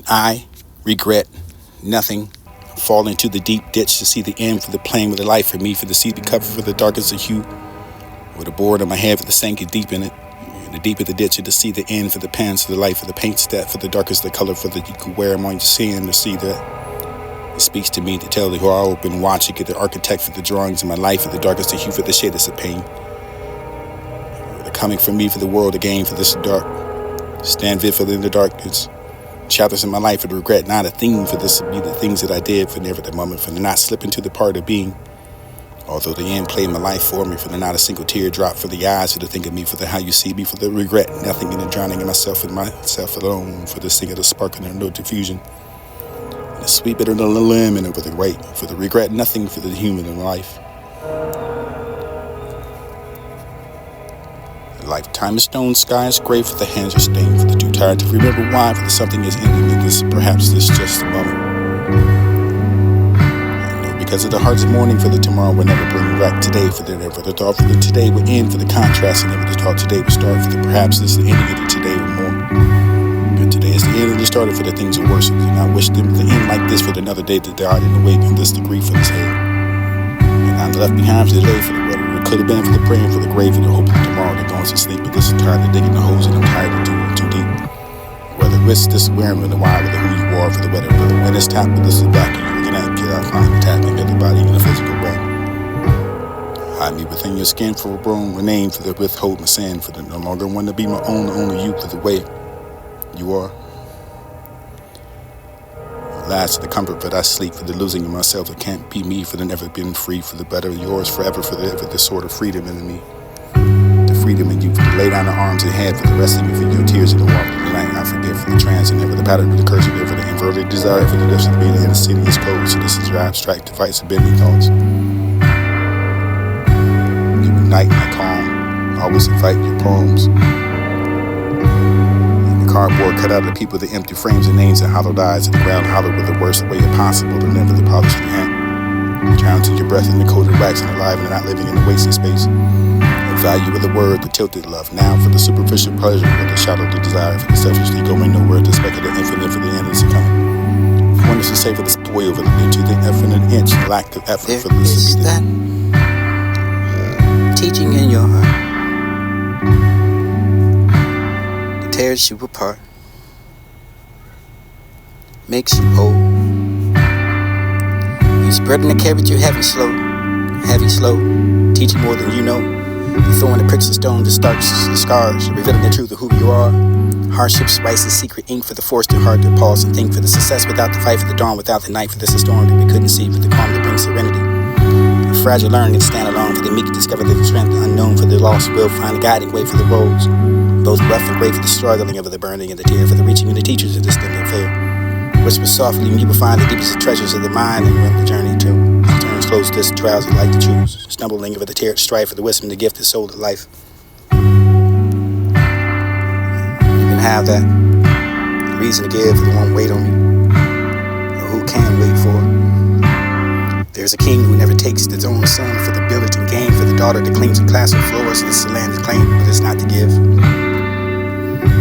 And I regret nothing. Fall into the deep ditch to see the end for the plain with the life for me, for the sea be covered for the darkest of hue, with a board on my head for the sank deep in it. The deeper the ditch to see the end for the pens, for the life for the paint step, for the darkest the color for the you could wear them on your skin to see that. It speaks to me to tell the who I open watch to get the architect for the drawings of my life, for the darkest of hue, for the shadest of pain. They're coming from me for the world again, for this dark. Stand vivid in the darkness. Chapters in my life for the regret, not a thing for this to be the things that I did, for never the moment, for the not slip into the part of being. Although the end played my life for me, for the not a single tear drop, for the eyes, for the think of me, for the how you see me, for the regret, nothing in the drowning in myself and myself alone, for the sing of the sparkling and no diffusion, and the sweet bitter little lemon over the weight, for the regret, nothing for the human in life. The lifetime is stone, sky is gray, for the hands are stained, for the too tired to remember why, for the something is ending in this, perhaps this just a moment. Because of the heart's mourning for the tomorrow will never bring back today, for the thought for the today will end, for the contrast and never the thought today will start, for the perhaps this is the ending of the today or more. But today is the end of the started for the things that worsen, and I wish them to end like this for another day that died in the wake and this the grief for this head. And I'm left behind for the day for the weather. It could have been for the praying for the grave and the hope of tomorrow that going to sleep, but this is tired of digging the holes and I'm tired of doing too deep. Whether it's this wearing with the why, with the who you are, for the weather, for the when it's tapped, but this is back and you're gonna get out, find the tapping of the body in the physical way. Hide me within your skin for a bone, remain for the withhold my sin, for the no longer want to be my own, only you for the way you are. Last, the comfort that I sleep, for the losing of myself that can't be me, for the never been free, for the better yours forever, for the ever the sort of freedom in me. Freedom in you, for the lay down the arms and head, for the rest of me, for your tears in the walk of the night. I forgive for the trance and never the pattern of the curse, for the inverted desire, for the lips of the being insidious cold. So this is your abstract device of bending thoughts. You ignite my calm, always invite your poems. And the cardboard cut out of the people, the empty frames and names and hollowed eyes, and the ground hollowed with the worst way possible, to never the polished hand. Drown to your breath in the coated wax and alive and not living in the wasted space. Value of the word, the tilted love. Now for the superficial pleasure, for the shadow of the desire, for the selfishly going nowhere, to spec of the infinite, for the endless coming. One is to say for the spoil, for the into the infinite inch, lack of effort, there for this to be that teaching in your heart that tears you apart, makes you whole. You spreading the carrot, you heavy slow, teaching more than you know. You're throwing the pricks of stone, the starts, the scars, revealing the truth of who you are. Hardships, spice, the secret ink for the forced and hard to pause and think, for the success without the fight, for the dawn without the night, for this a storm that we couldn't see, for the calm that brings serenity. The fragile learn and stand alone, for the meek discover the strength unknown, for the lost will find a guiding way for the roads. Both rough and great for the struggling of the burning and the tear, for the reaching of the teachers of distant affair. Whisper softly, and you will find the deepest treasures of the mind and run the journey to. Close this trials that like to choose, stumbling over the tear, strife for the wisdom, the gift, the soul of life. You can have that reason to give for the one wait on me, or who can wait for. There's a king who never takes his own son for the billet and game, for the daughter that cleans and class of floors. This is the land is claimed, but it's not to give.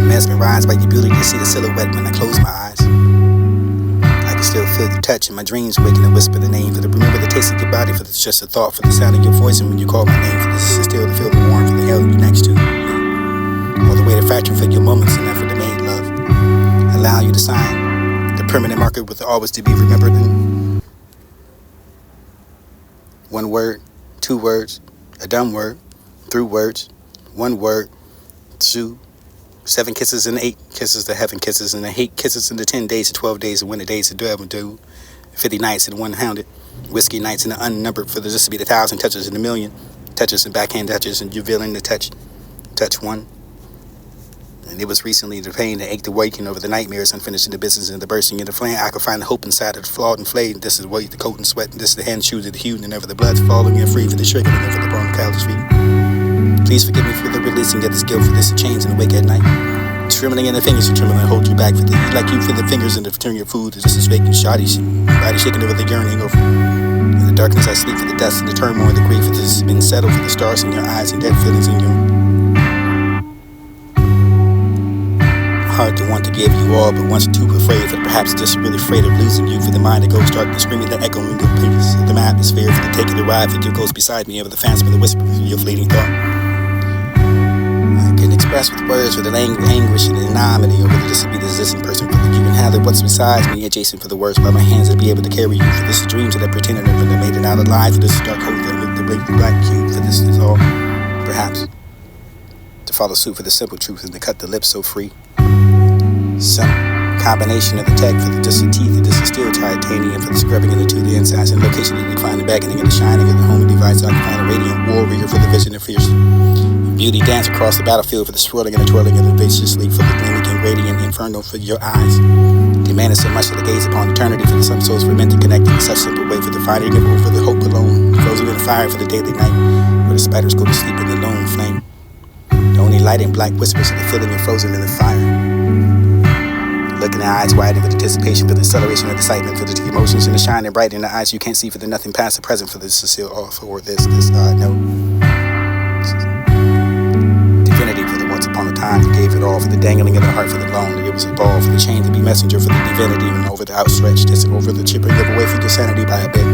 Mesmerized by your beauty to see the silhouette when I close my eyes. Still feel your touch in my dreams, waking to whisper the name, for the remember the taste of your body, for it's just a thought, for the sound of your voice, and when you call my name, for this is still to feel the warmth for the hell you next to. All the way to factory for your moments and effort to make love. Allow you to sign the permanent marker with always to be remembered in one word, two words, a dumb word, through words, one word, two. 7 kisses and 8 kisses to heaven, kisses and 8 kisses in the 10 days to 12 days and winter days to devil do 50 nights and 100 whiskey nights and the unnumbered, for this to be the 1,000 touches and a million touches and backhand touches, and you're feeling the touch one. And it was recently the pain, the ache, the waking over the nightmares, unfinishing the business and the bursting in the flame. I could find the hope inside of the flawed and flayed. This is weight, the coat and sweat, and this is the hand shoes of the hue, and never the blood's falling and free for the sugar and for the bone callous feet. Please forgive me for the releasing of this guilt, for this chains in the wake at night. Trembling in the fingers, you trembling and hold you back for the like you feel the fingers in the turn your food. This is making shoddy body shaking over the yearning over. In the darkness I sleep for the dust and the turmoil and the grief. This has been settled for the stars in your eyes and dead feelings in your heart to want to give you all, but once too afraid, for perhaps just really afraid of losing you. For the mind that goes dark and screaming, the echoing the pace of the atmosphere, for the taking the ride, for your ghost beside me, over the phantom of the whisper of your fleeting thought. I couldn't express with words, for the anguish and the anomaly, over the just to be the existing person, for the you can have it what's besides me, adjacent for the words, by my hands to be able to carry you, for this dreams that I pretended never made it out alive, for this dark hole that with the black cube, for this is all, perhaps, to follow suit for the simple truth and to cut the lips so free. Some combination of the tech for the just the teeth and just the steel titanium for the scrubbing into the insides and location that you find the beckoning and the shining of the homing device occupying a radiant warrior for the vision of fierce beauty dance across the battlefield for the swirling and the twirling of the viciously for the gleaming and radiant inferno for your eyes. Demanding so much to the gaze upon eternity for the some souls for meant to connect in such simple way for the finding of for the hope alone, frozen in the fire for the daily night, where the spiders go to sleep in the lone flame. The only light and black whispers of the feeling and frozen in the fire. Looking at eyes widen with anticipation for the acceleration of excitement for the emotions and the shining bright in the eyes you can't see for the nothing past the present for this is still off or this no. Divinity for the once upon a time you gave it all for the dangling of the heart for the loan that it was a ball for the chain to be messenger for the divinity and over the outstretched distant over the chipping of away for your sanity by a bit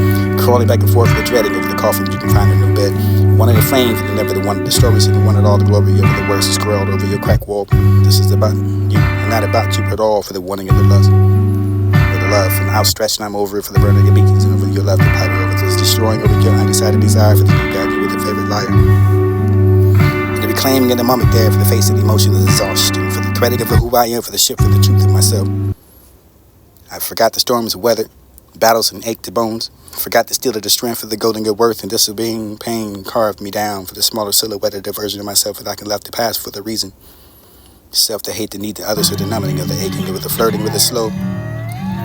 crawling back and forth for the dreading of the coffin you can find a new bed one of the flames and never the one of the stories and the one at all the glory over the worst is scrawled over your crack wall. This is about you and not about you at all for the wanting of the lust for the love from outstretched and I'm over it for the burning of your beacons and over your love the pipe over this destroying over your undecided desire for the deep guide you with the favorite liar and to be claiming in the moment there for the face of the emotional exhaustion for the threading of who I am for the ship for the truth of myself. I forgot the storms of weather battles and ached the bones. Forgot to steal the strength of the golden good worth and disobeying pain carved me down for the smaller silhouette of the version of myself that I can left to pass for the reason. Self to hate the need to others or the numbing of the aching over the flirting with the slow,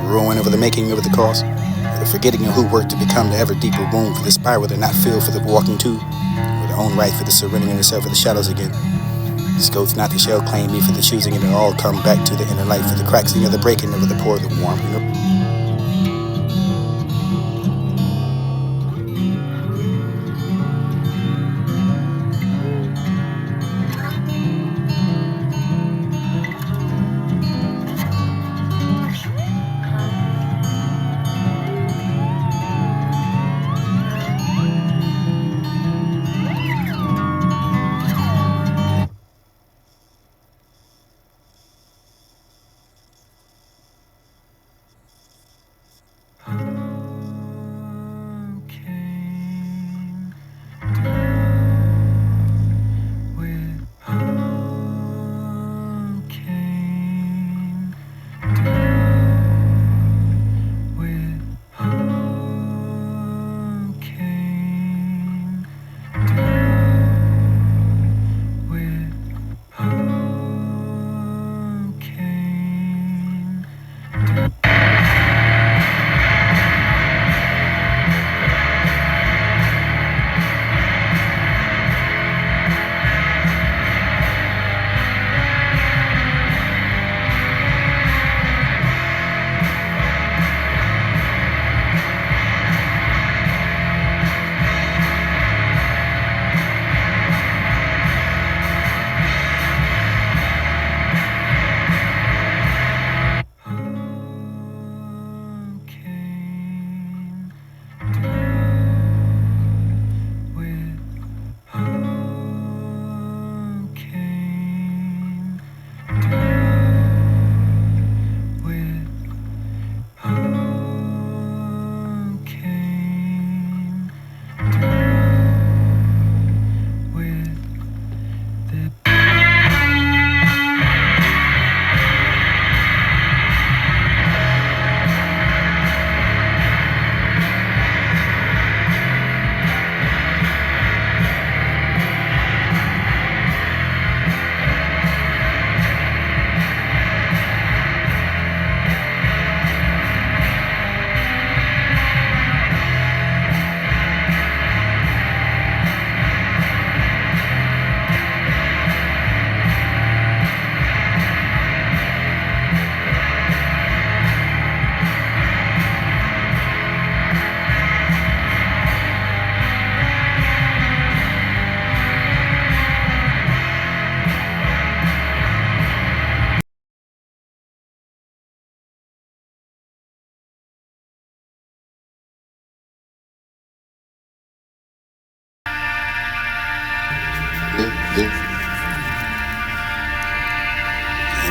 ruin over the making over the cost, or the forgetting of who worked to become the ever deeper wound for the spiral to not feel for the walking to, or the own right for the surrendering itself for the shadows again. This goes not to shell claim me for the choosing and it all come back to the inner light for the cracks of the breaking over the pour the warmth.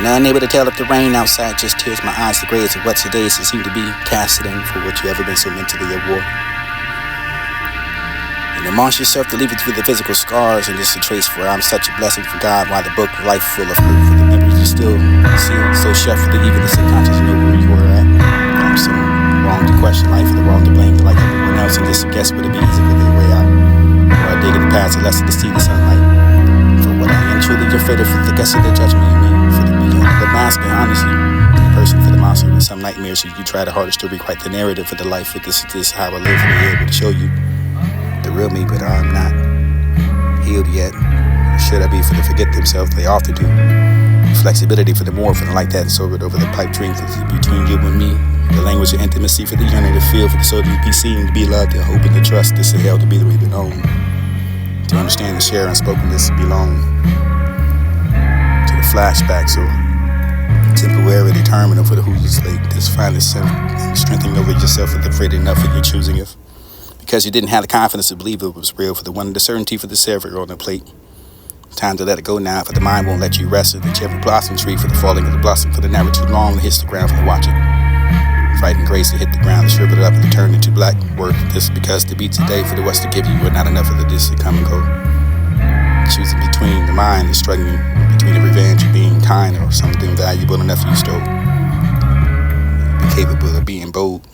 And unable to tell if the rain outside just tears my eyes the grades of what today's seem to be casted in for what you ever been so mentally at war. And amongst yourself to leave it through the physical scars and just a trace for I'm such a blessing from God while the book of life full of proof for the memories you still sealed so shut for the even the subconscious know where you were at. I'm so wrong to question life or the wrong to blame like everyone else and just guess would it be easy for the way out. Or I dig in the past and lesson to see the sunlight. For what I am truly you're fitted for the guess of the judgment you mean. For the beyond the mask and honestly the person for the monster and some nightmares you try the hardest to rewrite the narrative for the life of this how I live for the able to show you the real me, but I'm not healed yet. Should I be for the forget themselves? They often do. Flexibility for the more for the like that and sober it over the pipe dream for the between you and me. The language of intimacy for the yearning to feel for the soul to be seen, to be loved, to hope and to trust. This is hell to be the way we know. To understand and share unspokenness belong to the flashbacks or temporary determinant for the who's late. Just find yourself strengthening over yourself with afraid enough of your choosing of. Because you didn't have the confidence to believe it was real, for the one, the certainty for the savor on the plate. Time to let it go now, for the mind won't let you rest. The cherry blossom tree for the falling of the blossom, for the never too long to hit the ground for the watching. Frightened grace to hit the ground, to shrivel it up and to turn into black work. This because to be today for the what's to give you, but not enough of the this to come and go. Choosing between the mind and struggling between the revenge of being kind or something valuable enough you stole. Be capable of being bold.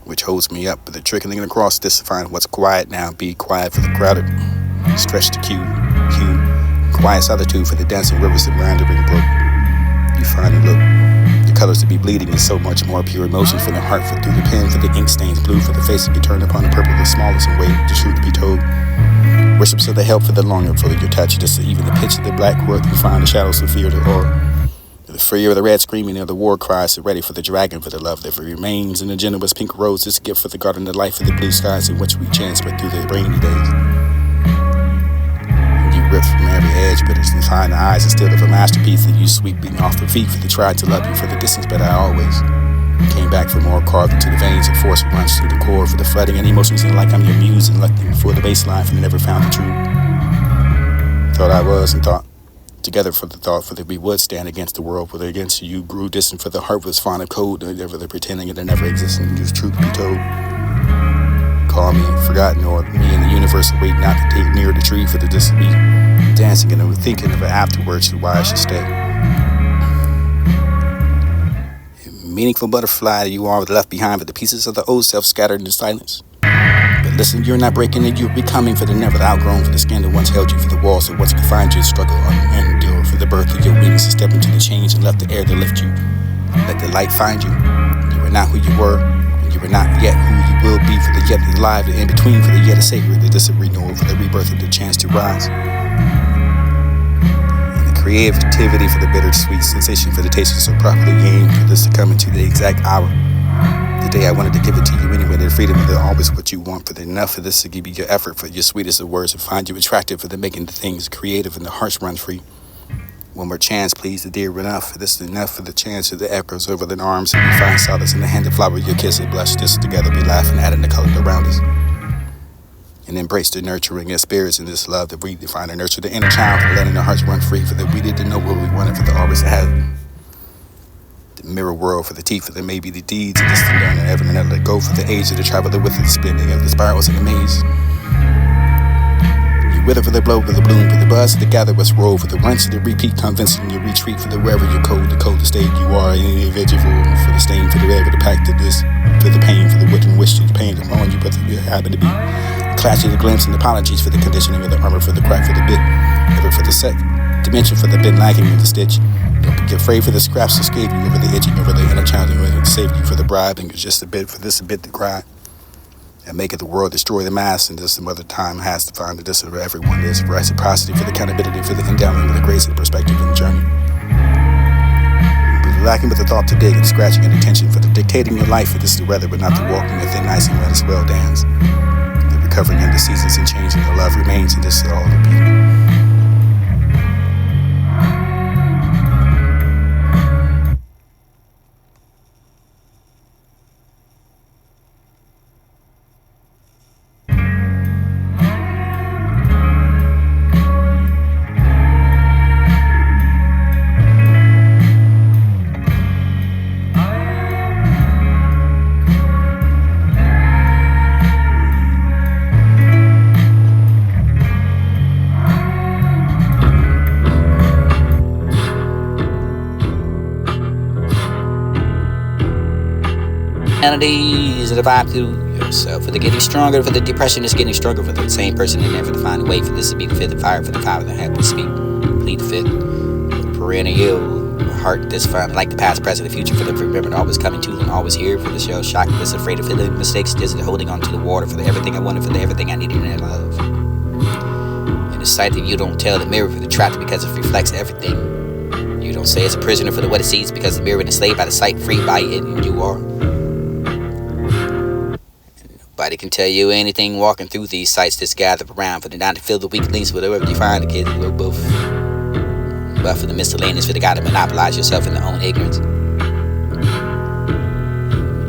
Which holds me up, but the trickling across this to find what's quiet now. Be quiet for the crowded, stretch the cue, quiet solitude for the dancing rivers and meandering brook. You find and look, the colors to be bleeding is so much more pure emotion for the heart, for through the pen, for the ink stains blue, for the face to be turned upon the purple, the smallest and way, the truth to be told. Worships of the help for the longing for your touch, just even the pitch of the black work, you find the shadows of fear, the aura. The fear of the red screaming of the war cries, ready for the dragon for the love that remains in the generous pink rose, this gift for the garden of life for the blue skies in which we chance but through the rainy days. You rip from every edge, but it's to find the eyes and still of a masterpiece that you sweeping off the feet for the try to love you for the distance, but I always came back for more carved into the veins and force runs through the core for the flooding and emotions and like I'm your muse and looking for the baseline for the never found the truth. Thought I was and thought. Together for the thought for that we would stand against the world, whether against you grew distant for the heart was fond of cold, never the pretending it never existed, and just truth be told. Call me forgotten, or me in the universe wait not to take near the tree for the just be dancing and thinking of it afterwards why I should stay. Meaningful butterfly you are left behind, but the pieces of the old self scattered in silence. But listen, you're not breaking it, you're becoming for the never outgrown, for the skin that once held you for the wall, so what's confined you, struggle and endure for the birth of your wings to step into the change and left the air to lift you. Let the light find you. You are not who you were, and you are not yet who you will be for the yet alive, the in between for the yet a sacred, the distant renewal for the rebirth of the chance to rise. And the creativity for the bittersweet sensation for the taste so properly aimed for this to come into the exact hour. The day I wanted to give it to you anyway, the freedom of the always what you want for the enough of this to give you your effort for your sweetest of words and find you attractive for the making the things creative and the hearts run free. One more chance, please, the dear enough. This is enough for the chance of the echoes over the arms and we find solace in the hand of flower your kiss and blush this together be laughing adding the color around us. And embrace the nurturing of spirits in this love that we define and nurture the inner child and letting the hearts run free for that we didn't know what we wanted for the always to have. The mirror world for the teeth for the maybe the deeds and this to learn and ever and let go for the age of the travel the width of the spinning of the spirals in the maze. You wither for the blow for the bloom for the buzz to gather what's roll for the runs to the repeat convincing you retreat for the wherever you're cold the coldest state you are in any vegetable for the stain for the red for the pack to this for the pain for the wood and wish to the pain upon you but you happen to be clash of the glimpse and apologies for the conditioning of the armor for the crack for the bit ever for the set dimension for the bit lacking in the stitch. Don't be afraid for the scraps to escape you over the edging, over the inner child and save you for the bribe and just a bit for this a bit to cry. And make it the world destroy the mass and this some other time has to find the distance where everyone is for reciprocity, for the accountability, for the endowment of the grace and the perspective and the journey. But lacking with the thought to dig and scratching and attention for the dictating your life for this the weather but not the walking the thin ice and let us well dance. The recovering of the seasons and changing the love remains and this is all the beauty. Melodies that vibe through yourself. For the getting stronger, for the depression is getting stronger. For the same person and never to find a way. For this to be the fifth, the fire for the power that had to speak. Plead the fifth. For the perennial heart, this fun, like the past, present, the future. For the remembered, always coming to and always here. For the show, shocked, this afraid of feeling mistakes, just holding on to the water. For the everything I wanted, for the everything I needed and love. In the sight that you don't tell, the mirror for the trap because it reflects everything. You don't say it's a prisoner for the what it sees because the mirror is enslaved by the sight, free by it, and you are. Nobody can tell you anything walking through these sights just gather around for the not to fill the weak links with whoever you find the kids will both. But for the miscellaneous, for the guy to monopolize yourself in their own ignorance.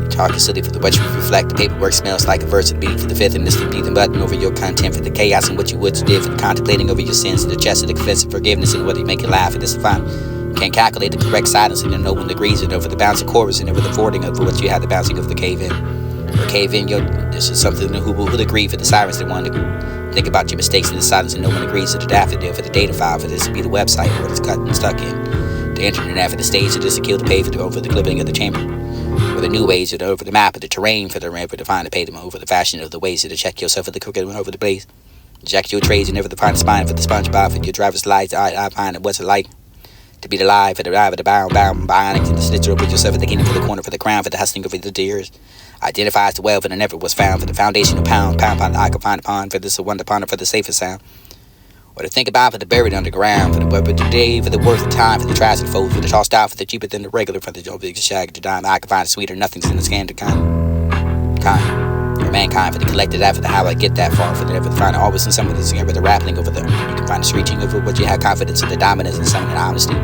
You're talking silly for the what you reflect. The paperwork smells like a verse of the beat for the fifth, and this the beat and button over your content for the chaos and what you would did for the contemplating over your sins and the chest of the confess of forgiveness and whether you make you laugh and this is fine. Can't calculate the correct silence and know when the degrees and over the bouncing chorus and over the fording of what you had the bouncing of the cave in. Or cave in, this is something who will agree for the sirens that want to think about your mistakes in the silence and no one agrees to the daffodil for the data file for this to be the website where it's cut and stuck in. The internet for the stage of this to kill the pay for the over the clipping of the chamber. For the new ways or over the map of the terrain for the ramp to find the pay them over the fashion of the ways to check yourself for the crooked one over the blaze. Jack your trades and never the find spine for the SpongeBob for your driver's lights. I find it what's it like. To be the live for the ride of the bound, bionics, and the stitch over yourself at the beginning for the corner, for the crown, for the hustling over the deers. Identifies the well, for the never was found, for the foundational pound pound, I can find upon, for this a wonder ponder, for the safest sound. Or to think about for the buried underground, for the web of the day, for the worth of time, for the trash and fold, for the tossed out, for the cheaper than the regular, for the big shag, the dime, I can find a sweeter, nothing's in the scan to kind. For mankind, for the collected that, for the how I get that far, for the never find always in some of this, for the rappling over the, you can find the reaching over what you have confidence in the dominance and some of the honesty.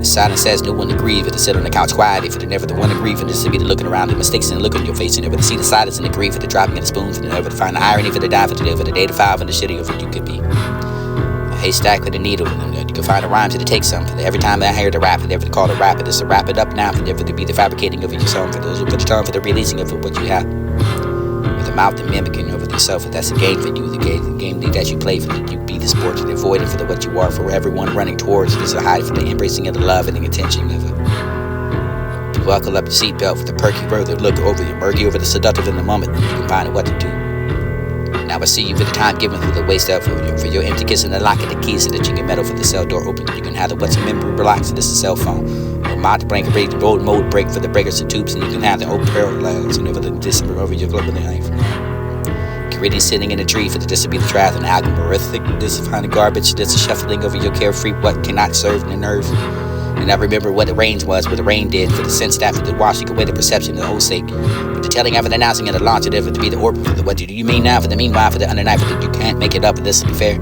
The silence says no one to grieve, to sit on the couch quietly, for the never the one to grieve, and this to be the looking around, the mistakes and the look on your face, and never to see the silence and the grief, for the dropping of the spoon, for the never to find the irony, for the die, for the live, for the day to file, for the shitty of what you could be. A haystack with a needle, and you can find a rhyme to take some, for the every time I hear the rap, for the ever to call the rap, it is to wrap it up now, for the ever to be the fabricating of your song, for the time for the releasing of what you have. With the mouth and mimicking over yourself, if that's a game for you, the game that you play for the, you be the sport and avoiding for the what you are, for everyone running towards this, a hide for the embracing of the love and the attention of it. To buckle up your seatbelt for the perky further, look over the murky, over the seductive in the moment, and you can find what to do. Now I see you for the time given for the waste of for your empty kiss and the lock of the keys so that you can meddle for the cell door open. You can have the what's a memory relax and this is a cell phone. Or mod break the road mode break for the breakers and tubes, and you can have the open parallels and over the discipline over your global life. Reading sitting in a tree for the this to be the trath and algorithmic this to find the garbage that's a shuffling over your carefree what cannot serve the nerve. And I remember what the rain was, what the rain did for the sense that for the washing away the perception of the whole sake. For the telling of it, announcing and the launch of it, for to be the orbit for the what do you mean now for the meanwhile for the undernight for the you can't make it up for this to be fair.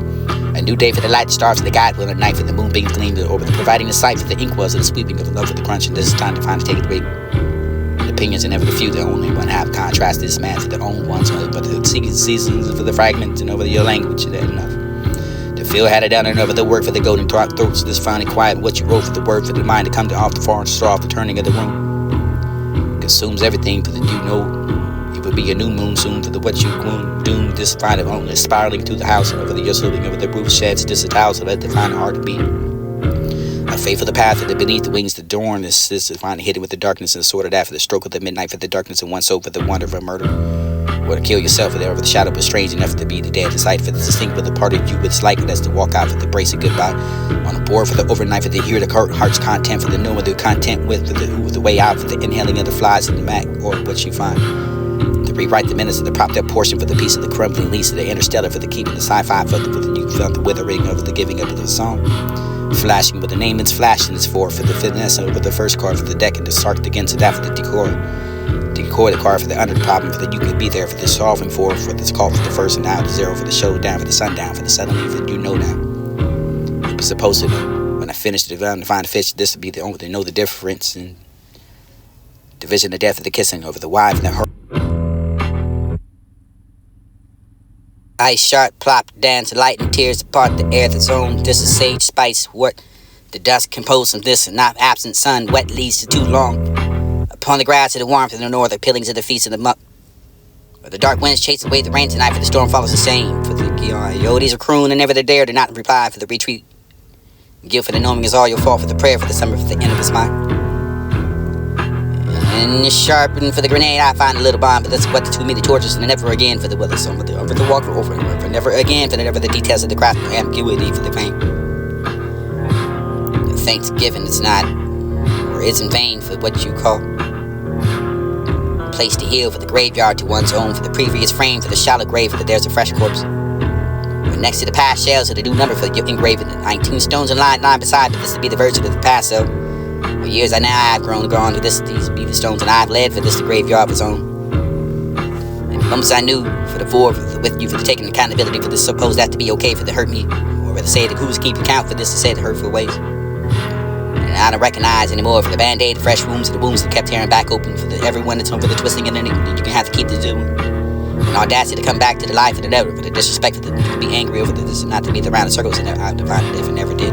A new day for the light, the stars for the guide, for the night for the moonbeams gleam over the providing the sight for the ink was and the sweeping of the love for the crunch, and this is time to find to take it away. Opinions and never the few, the only one have contrast this man for their own ones, but the seasons for the fragments and over your language that enough. The feel had it down and over the work for the golden throats, this finally quiet what you wrote for the word for the mind to come to off the far straw of the turning of the room. Consumes everything for the you know it would be a new moon soon for the what you doom this find of only spiraling through the house and over the your sleeping over the roof sheds this a towel so let the find heart to beat. A faith for the path that beneath the wings, the dawn this is finally hidden with the darkness and sort of that for the stroke of the midnight for the darkness and one soul for the wonder of a murder. Or to kill yourself for the over the shadow was strange enough to be the dead, the sight for the distinct for the part of you it's like that's to walk out for the brace of goodbye. On the board for the overnight for the hear the heart's content for the know what they're content with for the way out for the inhaling of the flies in the Mac or what you find. To rewrite the minutes of the propped up portion for the piece of the crumbling lease of the interstellar for the keeping the sci-fi for the you felt the withering of the giving up of the song. Flashing with the name it's flashing it's for the finesse over the first card for the deck and the sarked against that for the decoy the card for the under the problem for the you could be there for the solving for this call for the first and now the zero for the showdown for the sundown for the suddenly for you know now it was supposed to know when I finished the development to find the fish this would be the only to know the difference and division the death of the kissing over the wife and the hurt. Ice sharp, plop, dance, light and tears apart the air that's on. This is sage spice, what the dust composed from this not absent sun. Wet leads to too long. Upon the grass of the warmth of the north, the peelings of the feast of the muck. Or the dark winds chase away the rain tonight, for the storm follows the same. For the coyotes are crooning and never they dare to not reply for the retreat. Guilt for the knowing is all your fault for the prayer for the summer for the end of his mind. And sharpened for the grenade, I find a little bomb, but that's what the 2 meter torches, and never again for the Willis, over the walk over, for never again for the details of the craft, ambiguity for the pain. Thanksgiving is not, or is in vain for what you call. Place to heal for the graveyard to one's own, for the previous frame, for the shallow grave, for the there's a fresh corpse. Next to the past shells of the new number for your engraving, the 19 stones in line beside, but this to be the version of the past, so for years I now have grown to these be the stones, and I've led for this the graveyard of its own. And the moments I knew for the four with you for the taking accountability for this supposed that to be okay for the hurt me, or rather say that who's keeping count for this to say the hurtful ways. And I don't recognize anymore for the band-aid, the fresh wounds, and the wounds that kept tearing back open for everyone that's home for the twisting, and then you can have to keep the doing. And audacity to come back to the life of the never, for the disrespect for the to be angry over this, not to be the round of circles, and I've defined it if it never did.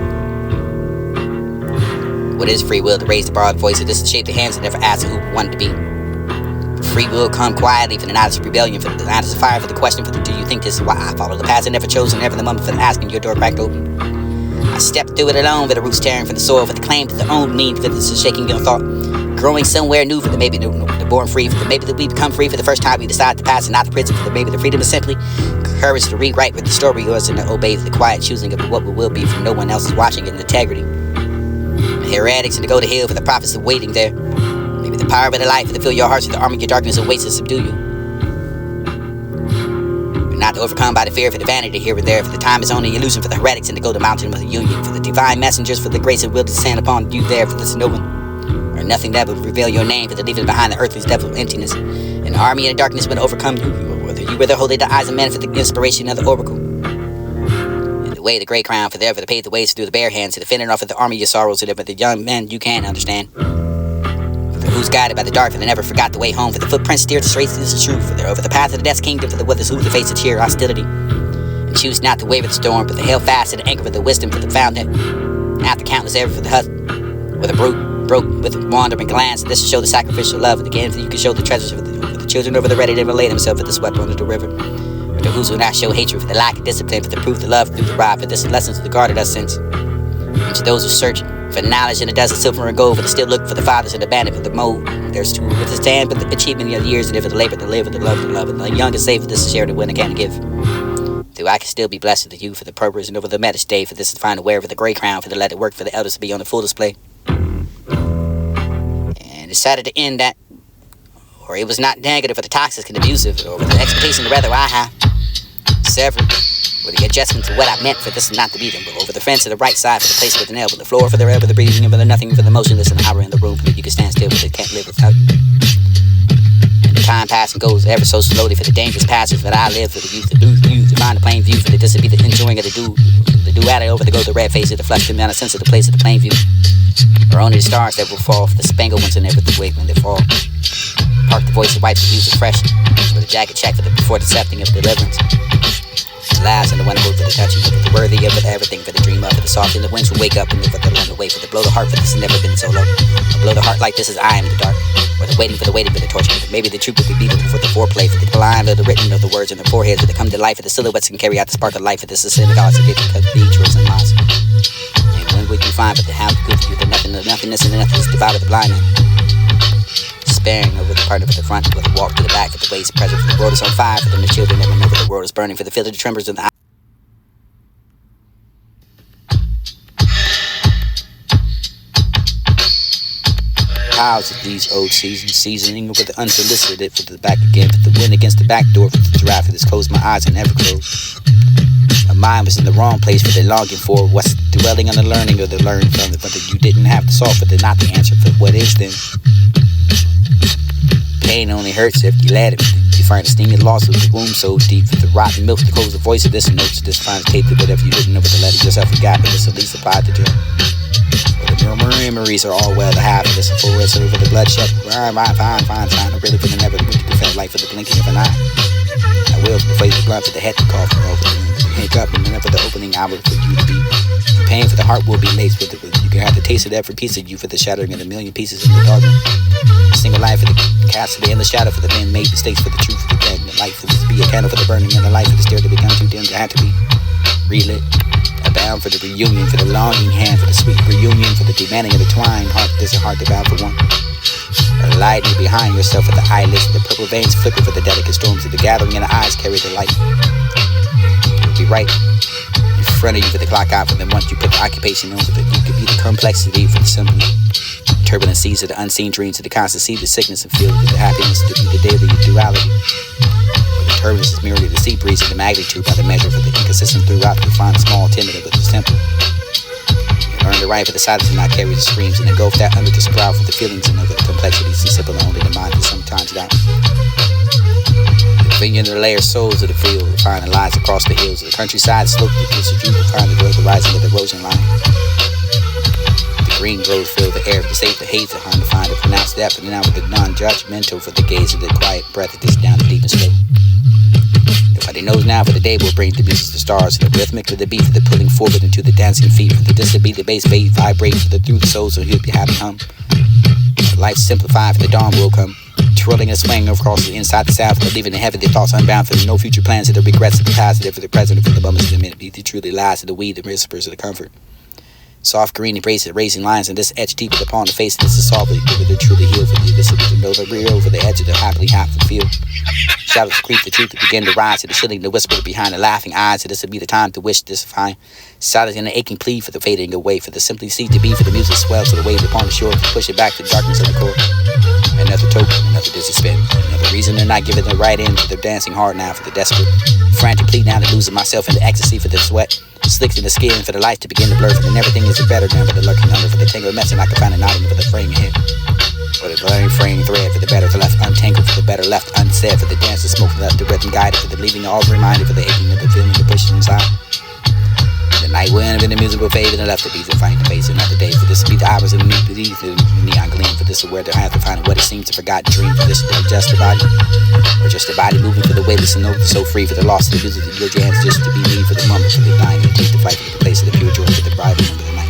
What is free will? To raise the broad voice of this, to shape the hands, and never ask who wanted to be. Free will come quietly for the night of rebellion, for the night of fire, for the question for the do you think this is why I follow the path I never chose, and never the moment for the asking your door cracked open. I stepped through it alone, for the roots tearing from the soil, for the claim to the own mean, for the shaking your thought. Growing somewhere new, for the maybe the born free, for the maybe that we become free for the first time we decide to pass and not the prison, for the maybe the freedom is simply courage to rewrite what the story was and to obey the quiet choosing of what will be from no one else is watching in integrity. The heretics and to go to hell for the prophets of waiting there. Maybe the power of the light for to fill your hearts with the armor of your darkness and waits to subdue you. But not to overcome by the fear for the vanity here and there, for the time is only illusion for the heretics and to go to mountain with the union, for the divine messengers for the grace and will to descend upon you there, for this no one or nothing that will reveal your name, for the leaving behind the earthly's depth of emptiness. An army in the darkness will overcome you, whether you were the holy the eyes of men for the inspiration of the oracle. And the way the great crown for the pave the ways through the bare hands to the fending off of the army of your sorrows, and for the young men you can understand. For the who's guided by the dark, for they never forgot the way home, for the footprints steered straight to the truth, for they're over the path of the death's kingdom, for the withers who the face of cheer hostility. And choose not to waver the storm, but the held fast to the anchor of the wisdom for the fountain. After countless ever for the hut, with a broke with a wandering glance, this will show the sacrificial love. And again, you can show the treasures for the children over the ready to relay themselves with the swept under the river. For the who's will not show hatred for the lack of discipline, for the proof the love through the rod, for this lessons that guarded us since. And to those who search for knowledge in the desert, silver and gold, for the still look for the fathers and the bandit for the mold. There's two with the stand, but the achievement of the years, and for the labor to live, for the love, and the young and safe for this is shared and win again to give. Though I can still be blessed with the youth for the purpose and over the meta day, for this to find a wear for the gray crown, for the let it work for the elders to be on the full display. And decided to end that, or it was not negative for the toxic and abusive, or with the expectation to rather I have severed, with the adjustment to what I meant for this not to be them, but over the fence to the right side for the place with the nail, but the floor for the air, for the breathing, and for the nothing, for the motionless and the hour in the room, for you can stand still, but it can't live without you. And the time passing goes ever so slowly for the dangerous passage that I live for the youth, to lose view, to find the plain view, for the this to be the enjoying of the do at it over the go, the red face of the flesh, the man, a sense of the place of the plain view. Or only the stars that will fall for the spangled ones and never the wake when they fall. Park the voice of wipe the views of fresh, with a jacket check for the before the accepting of deliverance. The last and the one for the touching of the worthy of everything for the dream of the soft and the winds will wake up and live for the run away for the blow the heart for this has never been so low. Or blow the heart like this is I am the dark. Or the waiting for the torture. Maybe the truth will be beaten for the foreplay for the line of the written of the words in the foreheads that come to life for the silhouettes can carry out the spark of life for this is synagogues to get the cathedrals and mosques. And when would you find but the how good for you the nothingness and the nothing is devoured the blind man. Sparing over the part of the front with the walk to the back of the waist present for the world is on fire for them the children never know that the world is burning for the feel of the tremors in the eye. Piles of these old seasons, seasoning over the unsolicited for the back again, for the wind against the back door for the giraffe for this closed my eyes and never closed. My mind was in the wrong place for the longing for what's dwelling on the learning or the learning from the, but you didn't have to solve for the not the answer for what is then. Pain only hurts if you let it. You find the stinging loss of the womb so deep for the rotten milk to close the voice of this notes this finds tape to whatever you didn't know but to let it yourself forgot but this at least applied to do. But the memories are all well to have for this full red over the bloodshed. Fine, time to really for the never to defend life for the blinking of an eye. I will for the face of blood for the head to cough for over the hiccup and then for the opening hour for you to be. The pain for the heart will be laced with it. You can have the taste of every piece of you for the shattering of a million pieces in the dark. Single life for the cast of the endless shadow for the men made mistakes for the truth for the dead and the life for this be a candle for the burning and the life for the stair to become too dim to have to be relit. A bound for the reunion for the longing hand for the sweet reunion for the demanding of the twine heart. There's a heart to bow for one. Lighting behind yourself with the eyelids, the purple veins flicker for the delicate storms of the gathering, and the eyes carry the light. You'll be right in front of you for the clock out, and then once you put the occupation over it, you could be the complexity for the simple. Turbulent seas of the unseen dreams of the constant sea, the sickness and feeling of the happiness to be the daily duality. Where the turbulence is merely the sea breeze of the magnitude by the measure for the inconsistent throughout the fine, small, timid, but the simple. Learn to write for the silence and not carry the screams, and engulf that under the sprout for the feelings and other complexities and simple only the mind is sometimes doubt. The the layer souls of the field, find the lines across the hills of the countryside, slope that gives a dream to find the rising of the erosion line. The green grows fill the air, the safe, the haze, the harm to find, the pronounced depth, and now with the non-judgmental for the gaze of the quiet breath of this down the deep and slow. Nobody knows now for the day will bring the music, the stars, the rhythmic, for the beat, for the pulling forward into the dancing feet, for the disc to be the bass, beat, vibrate, for the through the soul, so he'll be happy hum. For life simplified, for the dawn will come, twirling and swaying across the inside the south, for leaving the heavy, the thoughts unbound, for the no future plans, for the regrets of the positive, for the present, for the moments of the minute, the truly lies of the weed, the whispers of the comfort. Soft green embrace it, raising lines, and this etched deep upon the face of this is softly, give it truly heal for the abyss to know the real over the edge of the happily half field. Shadows creep the truth to begin to rise to the shilling, the whisper behind the laughing eyes, so this would be the time to wish this fine. Silence and the aching plea for the fading away, for the simply seed to be, for the music swells to the wave upon the shore, to push it back to the darkness of the core. Another token, another dizzy spin, another reason they're not giving the right in, for they're dancing hard now, for the desperate, frantic plea now to losing myself in the ecstasy, for the sweat, slicks in the skin, for the light to begin to blur, for then everything is better now, for the lurking under, for the tangled mess, and I can find a knot for the frame ahead. For the blurring frame thread, for the better, for left untangled, for the better left unsaid, for the dance, the smoke, for left, the rhythm guided, for the leaving all reminded, for the aching of the feeling, the pushing inside. The night wind and the music will fade, and the left to be to find the face another day, for this to be the hours and the need to be the neon gleam, for this is where they have to find what it seems to forgotten dream, for this is just a body, or just a body moving for the weightless and so free, for the loss of the music, your jams just to be me, for the moment, for the dying, the teeth to fight, for the place of the pure joy, for the bride of the night.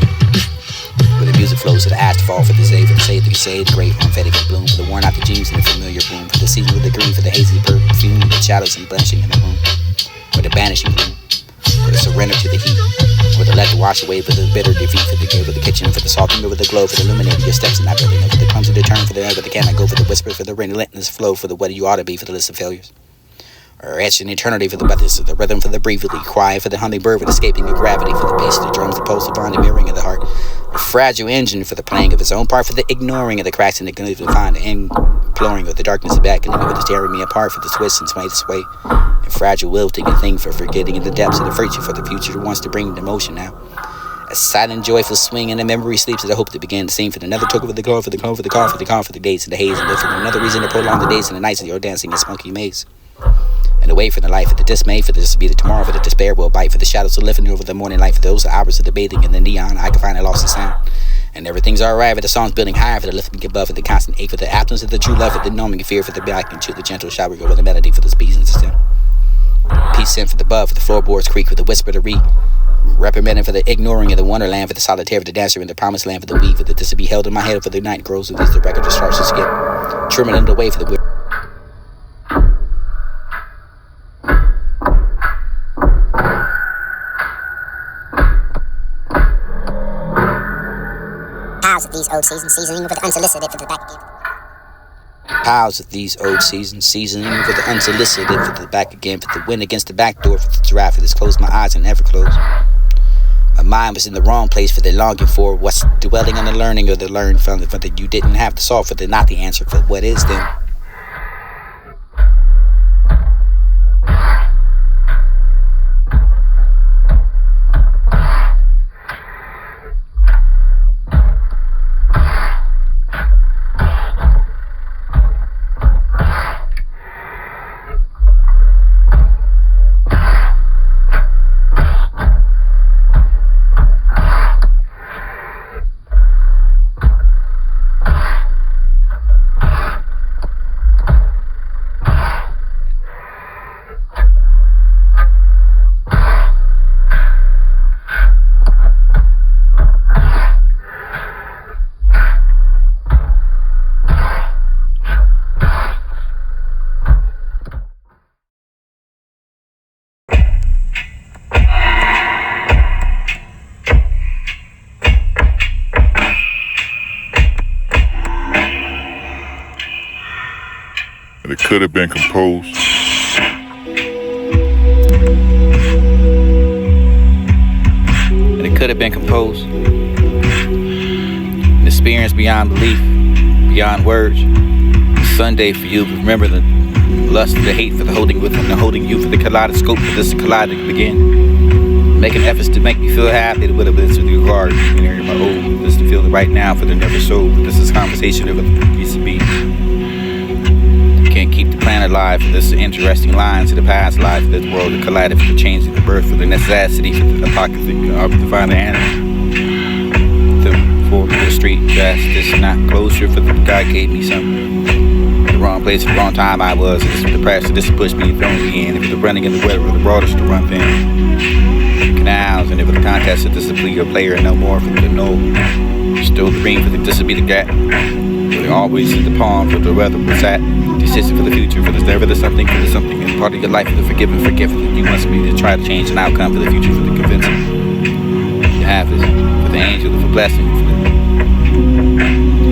Where the music flows to the asphalt, for the zay, for the say, the great unfading bloom, for the worn out the jeans and the familiar boom, for the season with the green, for the hazy perfume, the shadows and blanching in the room, for the banishing gloom, for the surrender to the heat, for the let to wash away, for the bitter defeat, for the give of the kitchen, for the softening over the glow, for the illuminating your steps and not building, for the comes to the turn, for the ever the cannot go, for the whisper, for the relentless flow, for the what you ought to be, for the list of failures. Or etched in eternity for the weathers, for the rhythm, for the breathing, cry, for the hummingbird, for the escaping of gravity, for the pace of the drums, the pulse upon the mirroring of the heart, a fragile engine for the playing of its own part, for the ignoring of the cracks in the glyph to find the imploring of the darkness of back, and the with tearing me apart, for the twist and sway the sway, and fragile wilting a thing for forgetting in the depths of the virtue, for the future wants to bring the motion now. A silent, joyful swing, and the memory sleeps as I hope to begin to sing, for another token for the glow, for the glow, for the car, for the car, for the gates and the haze, and live for another reason to prolong the days and the nights of your dancing in spunky maze. And away from the life of the dismay, for this to be the tomorrow, for the despair will bite, for the shadows to lifting over the morning light, for those hours of the bathing in the neon, I can finally lost the sound. And everything's alright, for the song's building higher, for the lifting above, for the constant ache, for the absence of the true love, for the numbing fear, for the back into the gentle shower, with the melody, for the speeds and the stem. Peace sent for the bud, for the floorboards creak, for the whisper to read. Reprimanding for the ignoring of the wonderland, for the solitaire, for the dancer in the promised land, for the weave, for the this to be held in my head, for the night grows with this, the record just starts to skip. Trimming under the way for the Piles of these old seasons, seasoning with the unsolicited for the back again. Piles of these old seasons, seasoning for the unsolicited for the back again, for the wind against the back door, for the giraffe, for this closed my eyes and never closed. My mind was in the wrong place for the longing for what's dwelling on the learning of the learned from the that you didn't have to solve for the not the answer for what is then. and it could have been composed. And it could have been composed. An experience beyond belief, beyond words. Sunday for you, remember the lust, the hate for the holding within the holding you for the kaleidoscope for this collide to begin. Making efforts to make me feel happy with a bit of regard. You hear my old, just to feel the right now for the never soul. This is conversation of what it used to be. Can't keep the planet alive for this interesting lines to the past life for this world that collided for the change of the birth for the necessity for the apocalyptic of the final animal. For the street justice, not closure for the God gave me something. The wrong place at the wrong time I was. This was the pressure, this pushed me and thrown me in. If the running in the weather, the broadest to run thin. Canals, and if the contest of this is a player and no more for the no. Still the green for the this will be the gap. But always in the palm for the weather was at. Decision for the future, for there's never the something, for the something in part of your life, for the forgiven, forgiven. You must be to try to change an outcome for the future, for the convincing. You have this, for the angel, for blessing, for the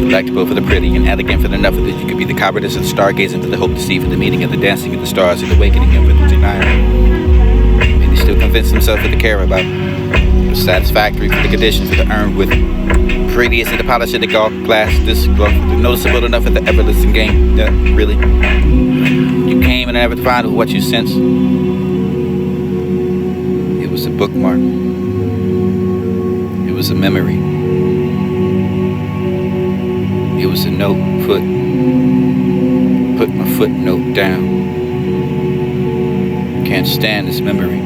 delectable, for the pretty and elegant, for the enough that you could be the cowardice of the stargazing, for the hope to see, for the meaning of the dancing of the stars, and the awakening of the denial. And they still convince themselves for the care about the satisfactory, for the condition, for the earned with radius and the polish of the glass, this glow, the noticeable enough for the everlasting game. Yeah, really. You came and I never defined what you sense. It was a bookmark. It was a memory. It was a note, put my footnote down. Can't stand this memory.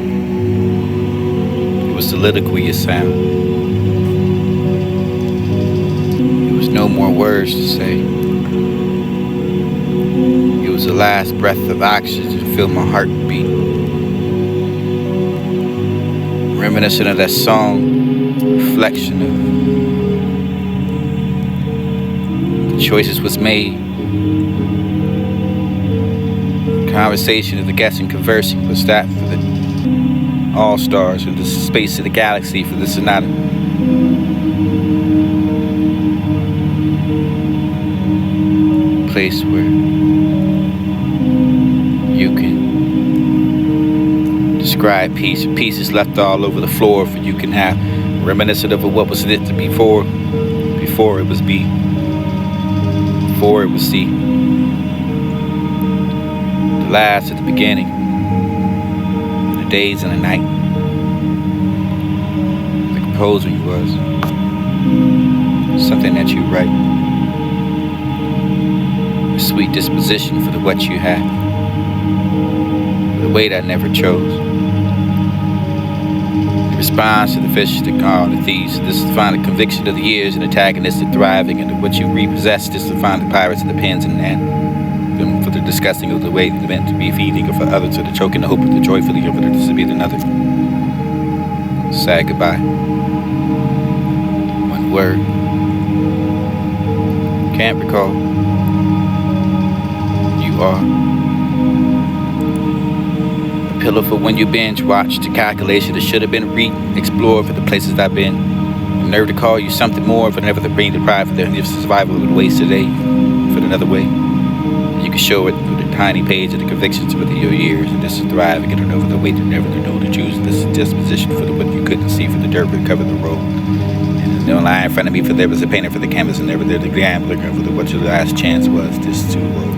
It was soliloquy, a sound. No more words to say. It was the last breath of oxygen to fill my heartbeat. Reminiscent of that song, reflection of the choices was made. Conversation of the guessing, conversing was that for the all-stars in the space of the galaxy for the sonata. Place where you can describe pieces left all over the floor for you can have reminiscent of what was it to be before it was be, before it was C. The last at the beginning, the days and the night. The composer you was something that you write. Sweet disposition for the what you had, the weight I never chose, the response to the fish, the thieves. This is to find the conviction of the years and antagonistic thriving, and what you repossess. This is to find the pirates and the pens and them for the disgusting of the way they meant to be feeding, or for others to the choking, the hope of the joyfully, or for this to be another. Sad goodbye. One word. Can't recall. A pillow for when you binge watch, the calculation that should have been re-explored for the places I've been. A nerve to call you something more for never the brain deprived for their survival of the waste today for another way. And you can show it through the tiny page of the convictions with your years, and this is thriving and over the way to never to know to choose. This is disposition for the what you couldn't see for the dirt to cover the road. And no lie in front of me for there was a painter for the canvas and never there the gambler for the what your last chance was. This too road.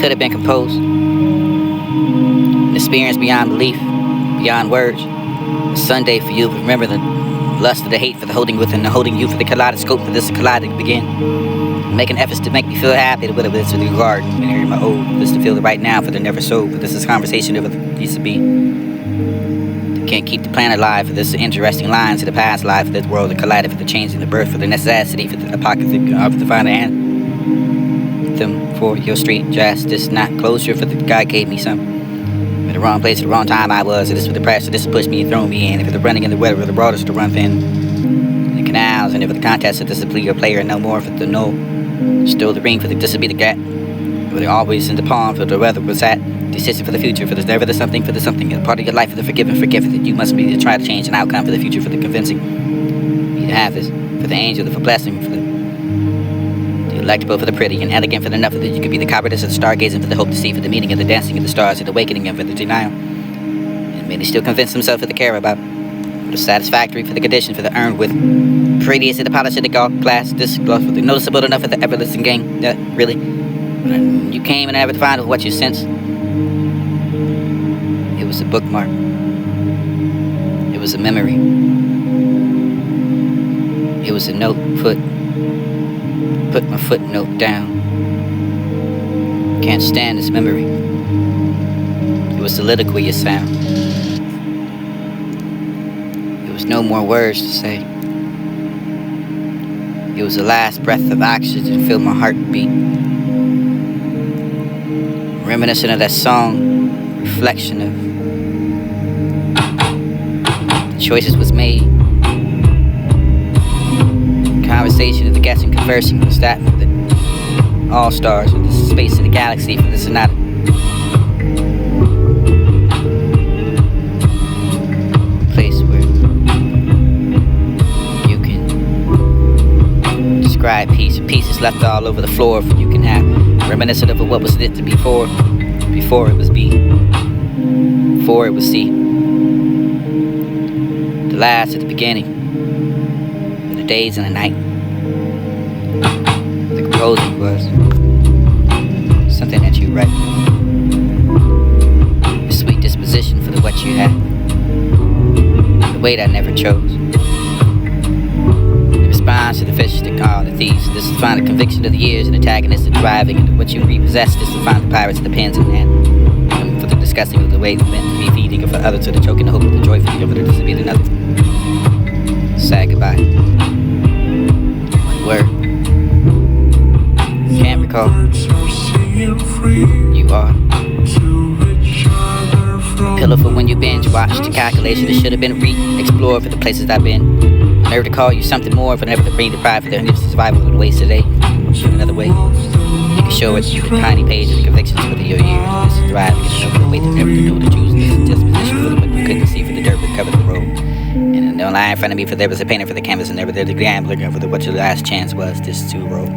Could have been composed. An experience beyond belief, beyond words. A Sunday for you, remember the lust or the hate for the holding within the holding you for the kaleidoscope for this collide to begin. Making efforts to make me feel happy, the will of this with regard. And hearing my ode, this to feel the right now for the never so. But this is conversation of what used to be. Can't keep the planet alive for this interesting lines of the past life for this world, the collided for the change in the birth, for the necessity for the apocalyptic of the final anthem for your street justice, not closure for the God gave me some. In the wrong place at the wrong time I was, this for the pressure, this pushed me and thrown me in. For the running in the weather, for the broaders to run thin. The canals, and for the contest of this to be a player, no more for the no. Still the ring for the this to be the gap. For the always in the palm for the weather was at. Decision for the future, for there's never the something, for the something, a part of your life for the forgiven, that you must be to try to change an outcome for the future, for the convincing. You to have this, for the angel, for blessing, for the electable, for the pretty, and elegant, for the enough, that you could be the cowardice of the stargazing, for the hope to see, for the meaning of the dancing of the stars, and the awakening, and for the denial. And many still convince themselves for the care about, for the satisfactory, for the condition, for the earned with, prettiest of the polish of the glass, this gloss, for the noticeable enough of the ever-listening gang, that really, when you came and never defined of what you sense. It was a bookmark. It was a memory. It was a note put my footnote down. Can't stand this memory. It was soliloquy, a sound. There was no more words to say. It was the last breath of oxygen filled my heartbeat. Reminiscent of that song, reflection of choices was made. Conversation of the guessing, conversing with that for the all stars with the space of the galaxy for the sonata. Place where you can describe pieces left all over the floor. You can have reminiscent of what was it to be before it was B, before it was C. The last at the beginning, of the days and the night. The composing was something that you write. A sweet disposition for the what you had. The weight I never chose. The response to the fish, the call, the thieves. This is find the conviction of the years and antagonistic driving into what you repossess. This is find the pirates, the pens and hand. For the discussing of the way the meant to be feeding, and for others to the choking, the hope of the joy feeding, for this to be another. Sad goodbye. One word. Can't recall. You are. Pillow for when you binge watch. The calculation that should have been re-explored for the places I've been. Nerve to call you something more for never to bring the pride for their survival of the ways today. Another way. You can show it the tiny page of the convictions for your years. This is thriving and the way to never to know the Jews. This is disposition for the what you couldn't see for the dirt would cover the road. And no lie in front of me for there was a painter for the canvas and never there the gambler for the what your last chance was. This too road.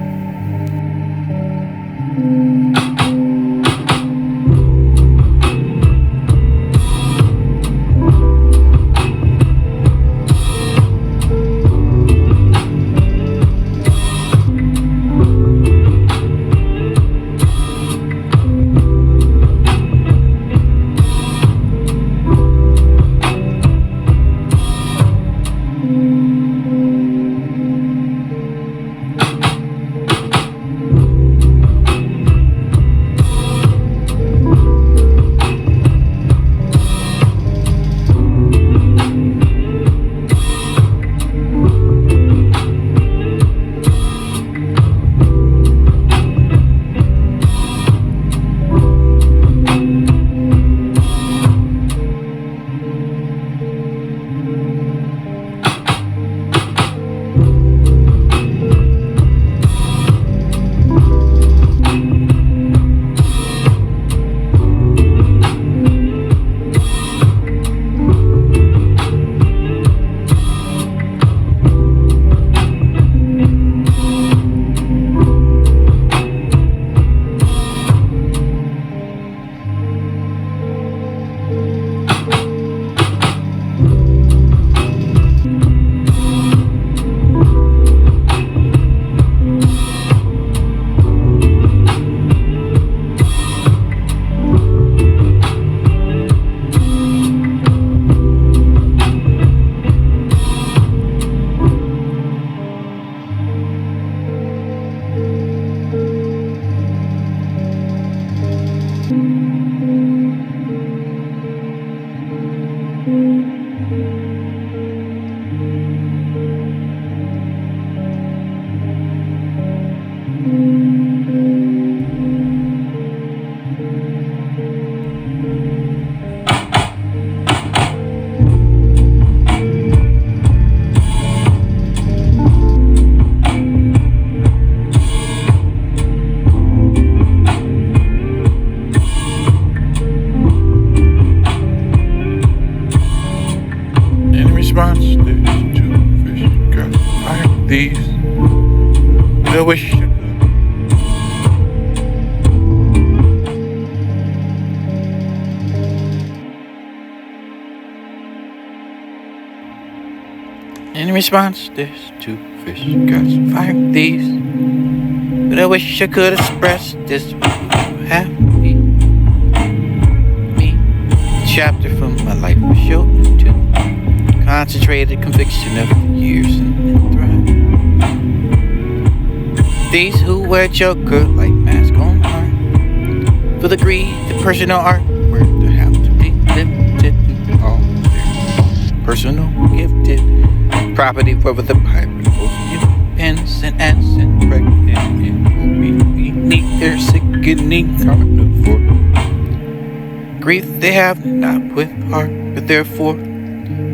monsters, two fish, got like these. I wish I could. In response, there's two fish, got fire thieves. But I wish I could express this happy. Me, chapter from my life was short into concentrated conviction of the years and thrive. These who wear Joker like mask on art, for the greed, the personal art, where they have to be limited in all their personal gifted property for the pirate. Pens and ants and pregnant and we need their sickening carnivore. Grief they have not with heart, but therefore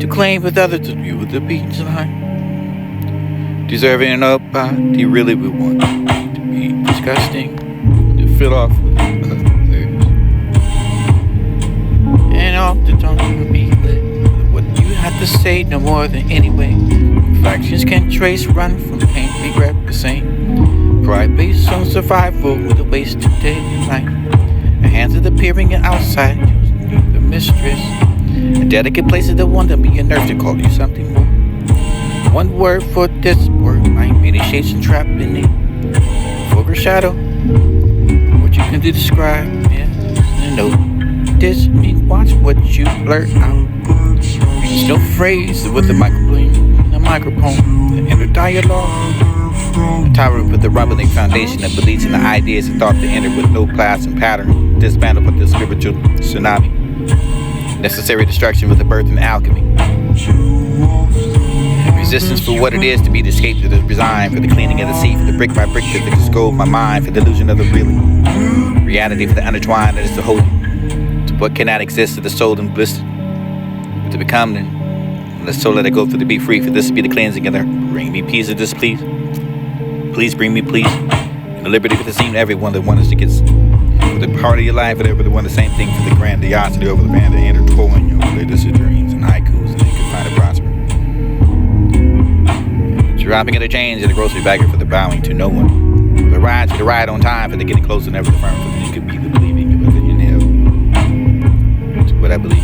to claim with others to view the beach line. Deserving nobody really would want to be disgusting, to fill off with others. And all the tongue will be lit. What you have to say no more than anyway. Factions can trace, run from pain, regret the same. Pride based on survival with a wasted day and night. The hands of the peering and outside, the mistress. A delicate place of the one to be a nerve to call you something more. One word for this word, mind many shapes and trapped beneath. Fogger shadow, what you can do describe, yeah, no. This me watch what you blurt out. There's no phrase with the microphone, the inner dialogue. The tower with the rumbling foundation that believes in the ideas and thought to enter with no class and pattern. Dismantle with the spiritual tsunami. Necessary destruction with the birth and alchemy. Resistance for what it is to be the escape to the resign, for the cleaning of the sea, for the brick by brick that the skull of my mind, for the illusion of the reality for the intertwined that is the holy. To what cannot exist to the soul and bliss, to become then. Let's so let it go for to be free, for this to be the cleansing of the bring me peace or displease. Please bring me please. And the liberty for the seem to everyone that wants to get for the part of your life, whatever the one the same thing for the grandiosity over the band that intertwine your latest dreams and haikus and you can find it prosper. Dropping of the change in the grocery bagger for the bowing to no one. For the ride to the ride on time for the getting closer never the firm for the you could be the believing of the inhale. To what I believe.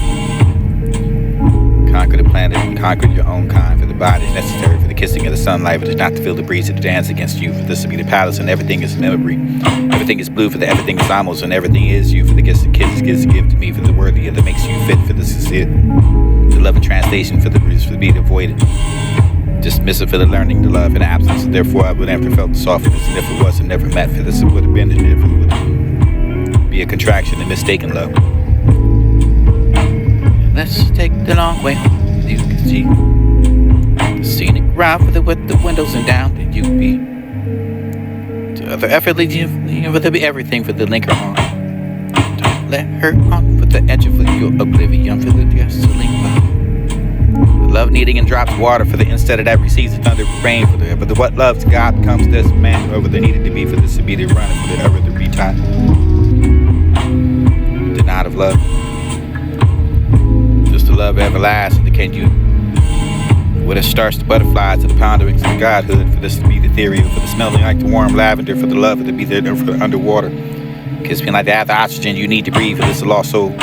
Conquer the planet and conquer your own kind, for the body is necessary for the kissing of the sunlight, but it's not to feel the breeze to dance against you, for this to be the palace and everything is memory. Everything is blue for the everything is almost and everything is you, for the gifts the kids gives to give to me, for the worthy that makes you fit, for this is it. The love and translation for the breeze for the beat avoided. Dismissive for the learning, the love and the absence, and therefore I would never felt the softness, and if it was and never met, for this it would have been and if it would be a contraction and mistaken love. Let's take the long way home, you can see the scenic route for the with the windows and down the UP. To other effortlessly for the be everything for the linker on. Don't let her on for the edge of your oblivion for the gasoline love. The love needing and drops water for the instead of that receives the thunder rain for the but the what loves God becomes this man whoever they needed to be for this to be the runner for the ever the retire. The knot of love. The love everlasting, the can you what it starts the butterflies to the ponderings of godhood, for this to be the theory, for the smelling like the warm lavender, for the love to be there for the underwater. Kiss me like the other oxygen you need to breathe, for this is a lost soul.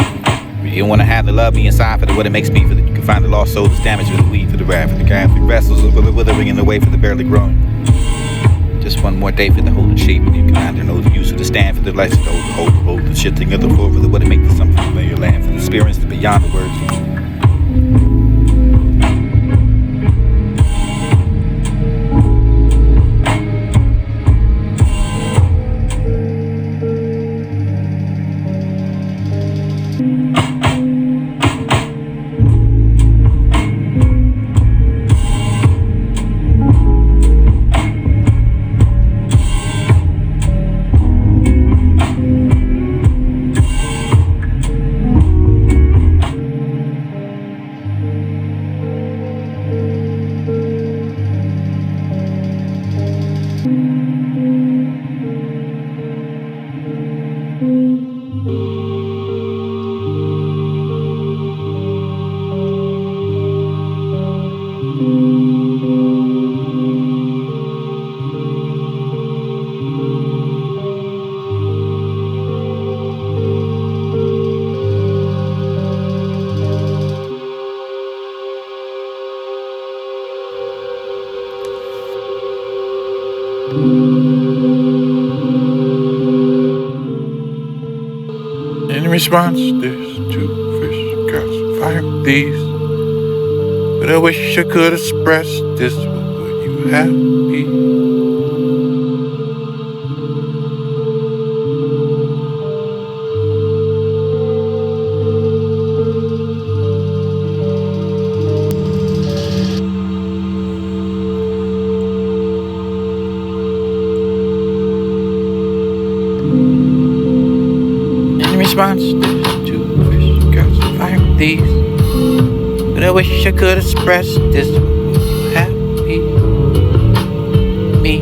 You want to have the love be inside for the what it makes me, for that you can find the lost soul that's damaged with the weed, for the wrath, for the Catholic vessels, for the withering in the way for the barely growing. Just one more day for the holding shape, and you can either know the use of the stand for the lights, the hold, the shifting of the floor, for the what it makes the something familiar land, for the experience to beyond the words. In response, there's two fish cats fire these. But I wish I could express this. Would you happy? In response, there's two fish cats fire these. But I wish I could express this. Happy me.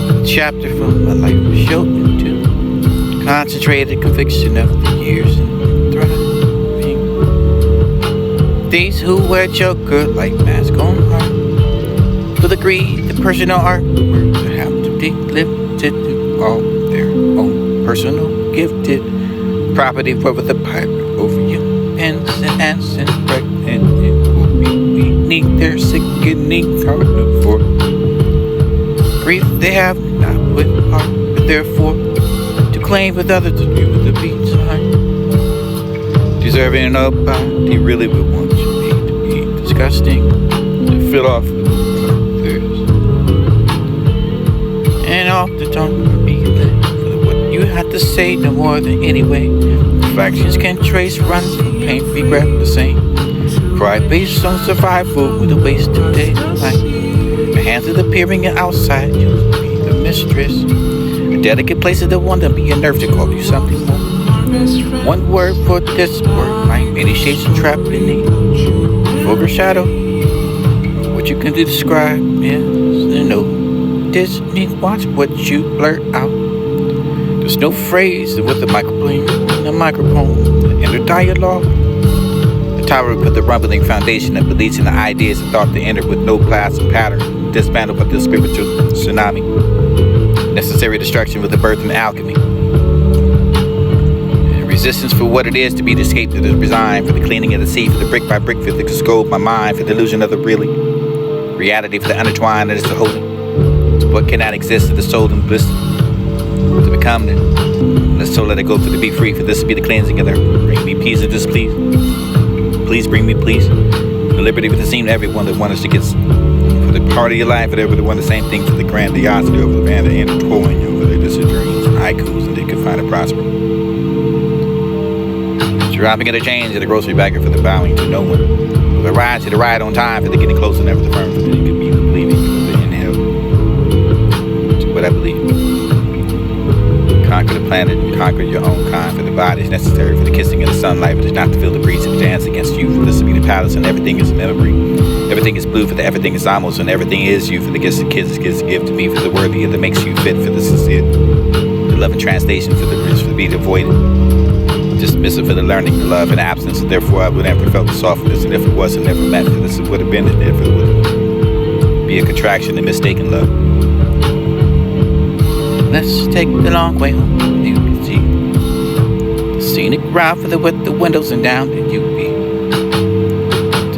A chapter from my life was showed into concentrated conviction of the years and thriving. These who wear Joker like mask on heart. For the greed, the personal art, to have to be lifted to all their own personal gifted property for the pirate over you. Pens and ants and bread and it will be beneath their sickening carnivore. Grief they have not with heart, but therefore to claim with others to do the beat time. Deserving a body really would want you to be disgusting, to fill off with others. And off the tongue would be lit for what you had to say no more than anyway. Factions can trace runs and pain regret the same. Cry based on survival with a waste of daylight. The hands of the peering outside, you'll be the mistress. A delicate place of the one to be a nerve to call you something more. One word for this word, like many shades of trap beneath. Vulgar shadow, what you can describe, yes, no. Disney, watch what you blurt out. There's no phrase with the microplane and the microphone, the inner dialogue. The tower put the rumbling foundation that believes in the ideas and thought to enter with no class and pattern, dismantle but the spiritual tsunami. Necessary destruction with the birth and alchemy. And resistance for what it is to be the escape, to the resign, for the cleaning of the sea, for the brick by brick, for the scope my mind, for the illusion of the really. Reality for the intertwined that is the holy. What cannot exist to the soul and bliss. To become it. Let's so let it go for to be free, for this to be the cleansing of the bring me peace and displease. Please bring me peace. The liberty with the seem to everyone that wants to get for the part of your life, for everyone the same thing for the grandiosity over the band, the intertwining over the dreams and haikus, and they could find it prosper. Dropping at a change at the grocery bagger for the bowing to no one. For the ride to the ride on time, for the getting closer, never the firm, for the you could be believing, for the inhale. To what I believe. Conquer the planet, conquer your own kind, for the body is necessary for the kissing of the sunlight, but it's not to feel the breeze and dance against you, for this to be the palace, and everything is a memory. Everything is blue, for the everything is almost, and everything is you, for the gifts of kids is to give to me, for the worthy that makes you fit, for this is it. The love and translation for the rich, for the be avoided. Dismissive for the learning, the love and absence, and therefore I would never felt the softness, and if it wasn't never meant, for this would have been it, if it would be a contraction and mistaken love. Let's take the long way home. You can see the scenic route for the with the windows and down, and you be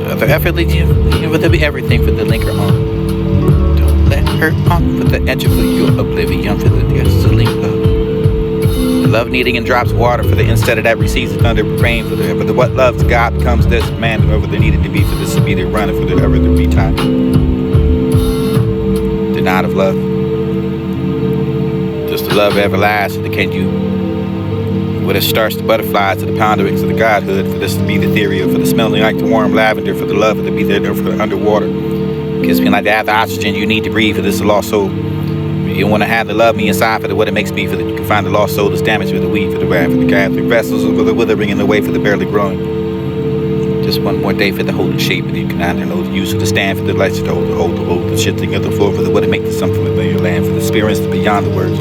the other effortlessly, for there be everything for the linker on. Don't let her on for the edge of your oblivion for the gasoline love. The love needing and drops water for the instead of that receives the thunder rain for the what loves God becomes this man and over the needed to be for this to be the runner for the ever to be time. Denied of love. Just the love everlasting, can you? What it starts the butterflies to the ponderings of the godhood, for this to be the theory of, for the smelling like the warm lavender, for the love of the be there for the underwater. Kiss me like the oxygen you need to breathe, for this the lost soul. You want to have the love me inside for the what it makes me, for that you can find the lost soul that's damaged with the weed, for the wrath, for the gathering vessels, for the withering in the way, for the barely growing. Just one more day for the holding shape, and you can either know the use of the stand for the lights to hold the shifting of the floor, for the what it makes the something of your land, for the experience beyond the words.